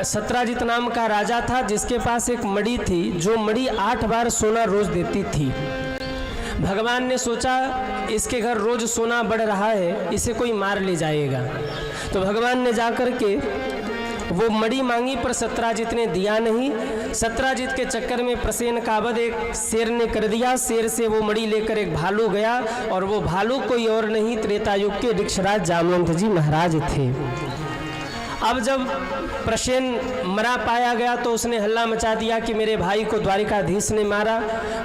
सत्राजित नाम का राजा था जिसके पास एक मड़ी थी, जो मड़ी 8 बार सोना रोज देती थी। भगवान ने सोचा इसके घर रोज सोना बढ़ रहा है, इसे कोई मार ले जाएगा। तो भगवान ने जाकर के वो मड़ी मांगी पर सत्राजित ने दिया नहीं। सत्राजित के चक्कर में प्रसेन का वध एक शेर ने कर दिया। शेर से वो मड़ी लेकर एक भालू गया और वो भालू कोई और नहीं त्रेता युग के वृक्षराज जामवंत जी महाराज थे। अब जब प्रसेन मरा पाया गया तो उसने हल्ला मचा दिया कि मेरे भाई को द्वारिकाधीश ने मारा।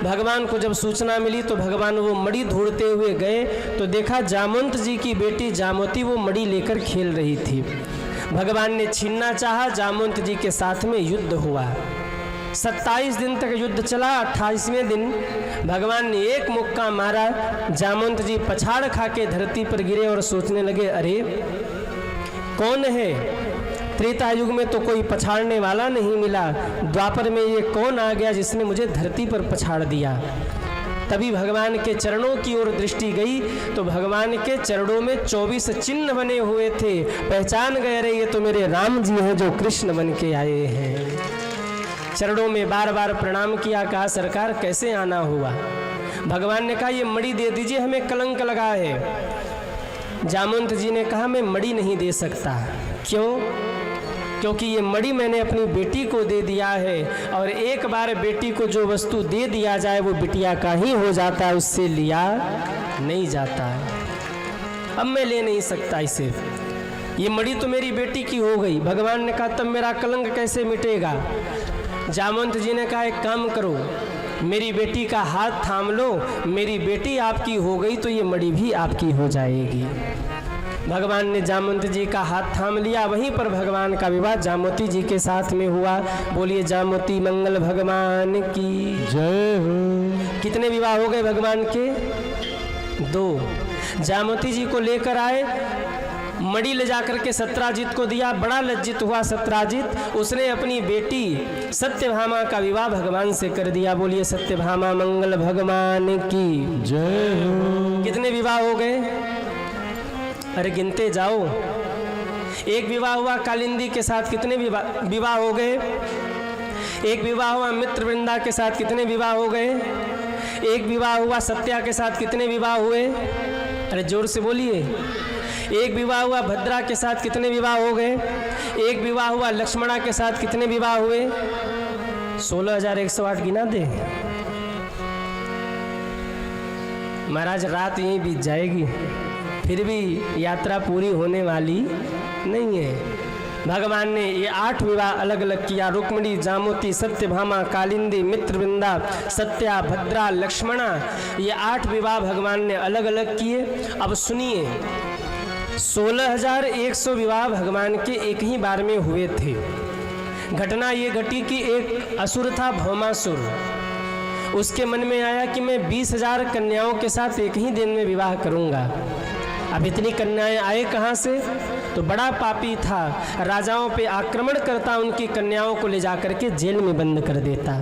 भगवान को जब सूचना मिली तो भगवान वो मड़ी ढूंढते हुए गए तो देखा जामवंत जी की बेटी जामवती वो मड़ी लेकर खेल रही थी। भगवान ने छीनना चाहा, जामवंत जी के साथ में युद्ध हुआ। 27 दिन तक युद्ध चला। 28वें दिन भगवान ने एक मुक्का मारा, जामवंत जी पछाड़ खा के धरती पर गिरे और सोचने लगे अरे कौन है, त्रेता युग में तो कोई पछाड़ने वाला नहीं मिला, द्वापर में ये कौन आ गया जिसने मुझे धरती पर पछाड़ दिया। तभी भगवान के चरणों की ओर दृष्टि गई तो भगवान के चरणों में 24 चिन्ह बने हुए थे। पहचान गए अरे ये तो मेरे राम जी हैं जो कृष्ण बन के आए हैं। चरणों में बार बार प्रणाम किया, कहा सरकार कैसे आना हुआ। भगवान ने कहा ये मड़ी दे दीजिए, हमें कलंक लगा है। जामवंत जी ने कहा मैं मड़ी नहीं दे सकता। क्यों? क्योंकि ये मड़ी मैंने अपनी बेटी को दे दिया है और एक बार बेटी को जो वस्तु दे दिया जाए वो बिटिया का ही हो जाता है, उससे लिया नहीं जाता। अब मैं ले नहीं सकता इसे, ये मड़ी तो मेरी बेटी की हो गई। भगवान ने कहा तब मेरा कलंक कैसे मिटेगा। जामवंत जी ने कहा एक काम करो, मेरी बेटी का हाथ थाम लो, मेरी बेटी आपकी हो गई तो ये मड़ी भी आपकी हो जाएगी। भगवान ने जामवंत जी का हाथ थाम लिया। वहीं पर भगवान का विवाह जामवती जी के साथ में हुआ। बोलिए जामवती मंगल भगवान की जय हो। कितने विवाह हो गए भगवान के? 2। जामवती जी को लेकर आए, मड़ी ले जाकर के सत्राजित को दिया। बड़ा लज्जित हुआ सत्राजित, उसने अपनी बेटी सत्यभामा का विवाह भगवान से कर दिया। बोलिए सत्यभामा मंगल भगवान की जय हो। कितने विवाह हो गए? अरे गिनते जाओ। एक विवाह हुआ कालिंदी के साथ, कितने विवाह हो गए? एक विवाह हुआ मित्रवृंदा के साथ, कितने विवाह हो गए? एक विवाह हुआ सत्या के साथ, कितने विवाह हुए? अरे जोर से बोलिए। एक विवाह हुआ भद्रा के साथ, कितने विवाह हो गए? एक विवाह हुआ लक्ष्मणा के साथ, कितने विवाह हुए? 16,108 गिना दे महाराज, रात यहीं बीत जाएगी फिर भी यात्रा पूरी होने वाली नहीं है। भगवान ने ये 8 विवाह अलग अलग किया। रुक्मिणी, जामवती, सत्यभामा, कालिंदी, मित्रवृंदा, सत्या, भद्रा, लक्ष्मणा, ये 8 विवाह भगवान ने अलग अलग किए। अब सुनिए, 16,100 विवाह भगवान के एक ही बार में हुए थे। घटना ये घटी कि एक असुर था भौमासुर, उसके मन में आया कि मैं 20,000 कन्याओं के साथ एक ही दिन में विवाह करूंगा। अब इतनी कन्याएं आए कहाँ से? तो बड़ा पापी था, राजाओं पे आक्रमण करता, उनकी कन्याओं को ले जाकर के जेल में बंद कर देता।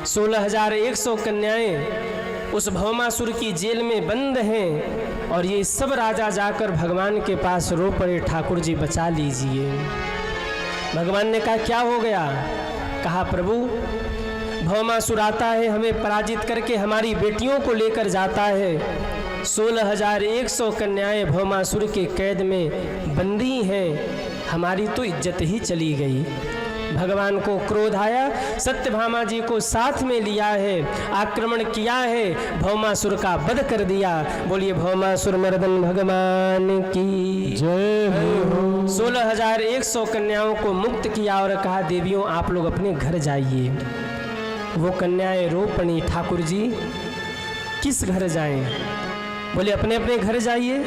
16,100 कन्याएं उस भौमासुर की जेल में बंद हैं और ये सब राजा जाकर भगवान के पास रो पड़े, ठाकुर जी बचा लीजिए। भगवान ने कहा क्या हो गया? कहा प्रभु भौमासुर आता है, हमें पराजित करके हमारी बेटियों को लेकर जाता है। 16,100 कन्याएं भौमासुर के कैद में बंदी हैं, हमारी तो इज्जत ही चली गई। भगवान को क्रोध आया, सत्यभामा जी को साथ में लिया है, आक्रमण किया है, भौमासुर का वध कर दिया। बोलिए भौमासुर मर्दन भगवान की जय हो। 16,100 कन्याओं को मुक्त किया और कहा देवियों आप लोग अपने घर जाइए। वो कन्याएं रो पड़ी, ठाकुर जी किस घर जाएं? बोले अपने अपने घर जाइए।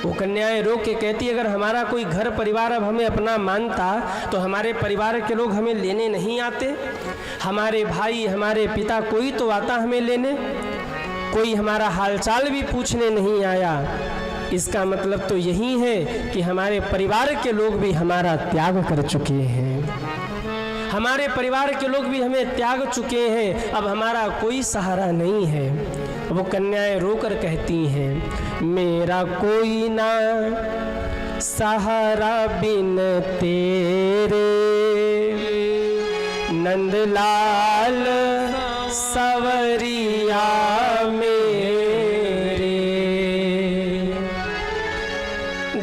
वो कन्याएं रो के कहती अगर हमारा कोई घर परिवार अब हमें अपना मानता तो हमारे परिवार के लोग हमें लेने नहीं आते, हमारे भाई हमारे पिता कोई तो आता हमें लेने, कोई हमारा हालचाल भी पूछने नहीं आया। इसका मतलब तो यही है कि हमारे परिवार के लोग भी हमारा त्याग कर चुके हैं, हमारे परिवार के लोग भी हमें त्याग चुके हैं, अब हमारा कोई सहारा नहीं है। वो कन्याएं रोकर कहती हैं मेरा कोई ना सहारा बिन तेरे, नंदलाल सवरिया मेरे,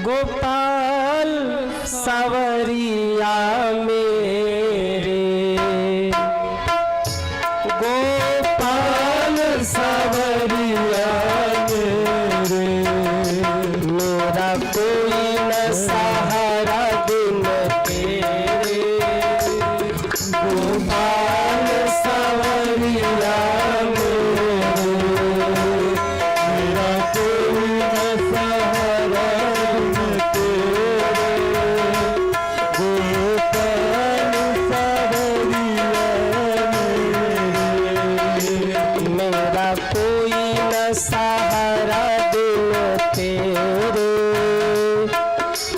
गोपाल सवरिया मेरे, गोपाल सवरिया मेरे, मेरा कोई न सहारा बिन तेरे, गोपाल सवरिया मेरे, मेरा कोई न सहारा बिन तेरे, गोपाल सवरिया मेरे, मेरा कोई न सहारा बिन तेरे,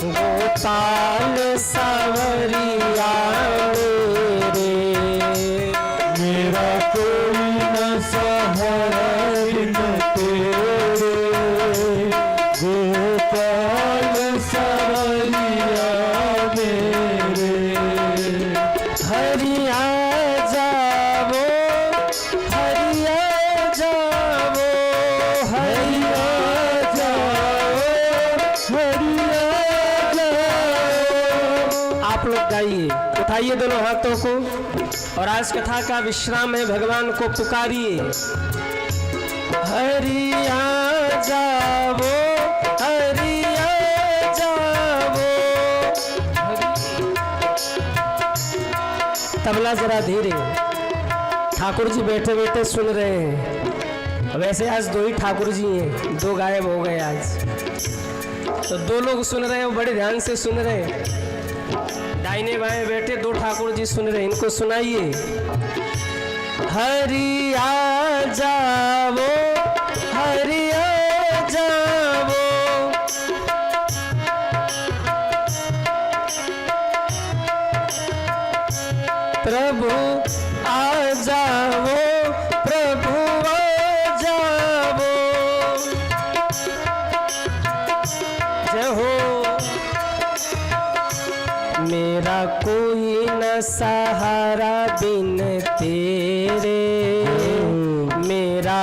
गोपाल सवरिया मेरे, मेरा कोई न सहारा बिन तेरे, गोपाल सवरिया मेरे, हरिया जावो, हरिया जावो, हरिया जाओ, हरिया जाओ। आप लोग गाइए, उठाइए दोनों हाथों को और आज कथा का विश्राम है, भगवान को पुकारिए। हरिया जावो, हरिया जावो, तबला जरा धीरे। ठाकुर जी बैठे बैठे सुन रहे हैं। वैसे आज दो ही ठाकुर जी हैं, दो गायब हो गए आज, तो दो लोग सुन रहे हैं, वो बड़े ध्यान से सुन रहे हैं। दाहिने बाएं बैठे दो ठाकुर जी सुन रहे हैं, इनको सुनाइए। हरिया जावो, हरिया जावो, प्रभु आ जावो, प्रभु आ जावो, जय हो। मेरा कोई न सहारा बिन तेरे, मेरा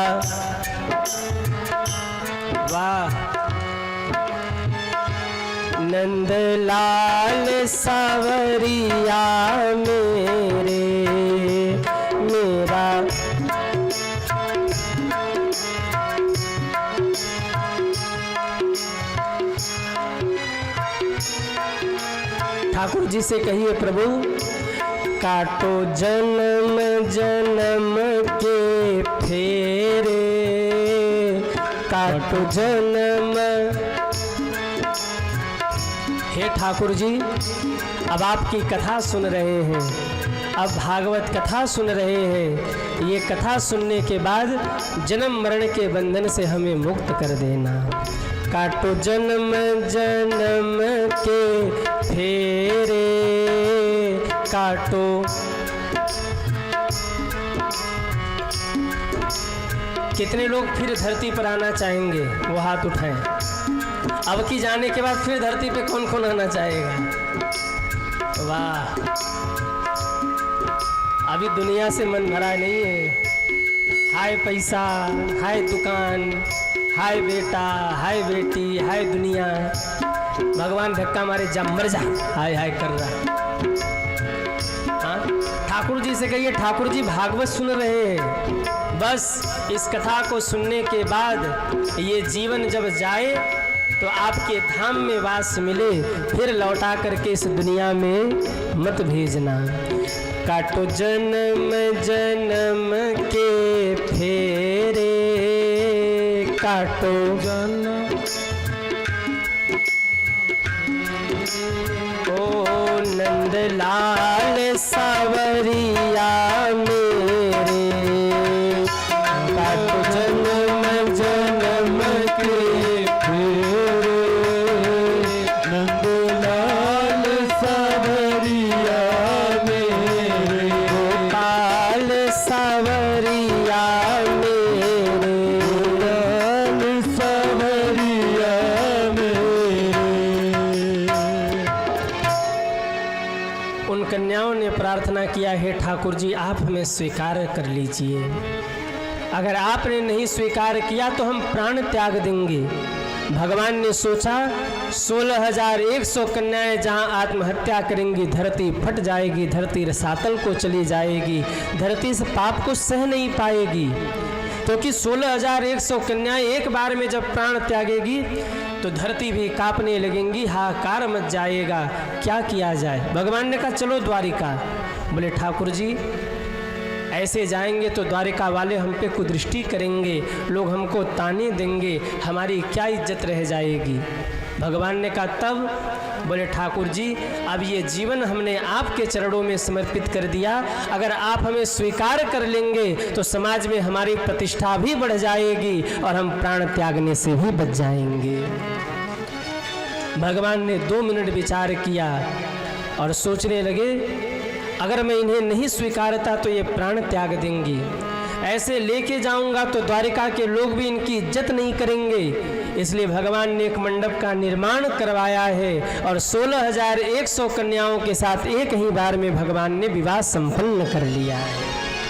वाह, नंदलाल सवरिया मेरे, मेरा ठाकुर जी से कहिए, प्रभु काटो जन्म जन्म के फेरे, काटो जन्म। हे ठाकुर जी, अब आपकी कथा सुन रहे हैं, अब भागवत कथा सुन रहे हैं। ये कथा सुनने के बाद जन्म मरण के बंधन से हमें मुक्त कर देना। काटो जन्म जन्म के फेरे, काटो। कितने लोग फिर धरती पर आना चाहेंगे, वो हाथ उठाएं। अब की जाने के बाद फिर धरती पे कौन कौन आना चाहेगा? वाह, अभी दुनिया से मन भरा नहीं है। हाय पैसा, हाय दुकान, हाय बेटा, हाय बेटी, हाय दुनिया। भगवान धक्का मारे, जा मर जा, हाय हाय कर रहा। हाँ, ठाकुर जी से कहिए, ठाकुर जी भागवत सुन रहे हैं, बस इस कथा को सुनने के बाद ये जीवन जब जाए तो आपके धाम में वास मिले, फिर लौटा करके इस दुनिया में मत भेजना। काटो जन्म जन्म के फेरे, काटो जन्म। ओ नंदलाल सवरिया मेरे, काटो जन्म जन्म के फेरे, नंदलाल सवरिया मेरे, गोपाल सवरिया मेरे, गोपाल सवरिया मेरे। उन कन्याओं ने प्रार्थना किया, हे ठाकुर जी आप हमें स्वीकार कर लीजिए, अगर आपने नहीं स्वीकार किया तो हम प्राण त्याग देंगे। भगवान ने सोचा 16,100 कन्याएं जहां आत्महत्या करेंगी धरती फट जाएगी, धरती रसातल को चली जाएगी, धरती से पाप को सह नहीं पाएगी, क्योंकि 16,100 कन्याएं एक बार में जब प्राण त्यागेगी तो धरती भी कांपने लगेंगी, हाहाकार मच जाएगा, क्या किया जाए। भगवान ने कहा चलो द्वारिका। बोले ठाकुर जी ऐसे जाएंगे तो द्वारिका वाले हम पे कुदृष्टि करेंगे, लोग हमको ताने देंगे, हमारी क्या इज्जत रह जाएगी। भगवान ने कहा तब। बोले ठाकुर जी अब ये जीवन हमने आपके चरणों में समर्पित कर दिया, अगर आप हमें स्वीकार कर लेंगे तो समाज में हमारी प्रतिष्ठा भी बढ़ जाएगी और हम प्राण त्यागने से भी बच जाएंगे। भगवान ने 2 मिनट विचार किया और सोचने लगे अगर मैं इन्हें नहीं स्वीकारता तो ये प्राण त्याग देंगी, ऐसे लेके जाऊंगा तो द्वारिका के लोग भी इनकी इज्जत नहीं करेंगे, इसलिए भगवान ने एक मंडप का निर्माण करवाया है और 16,100 कन्याओं के साथ एक ही बार में भगवान ने विवाह संपन्न कर लिया है।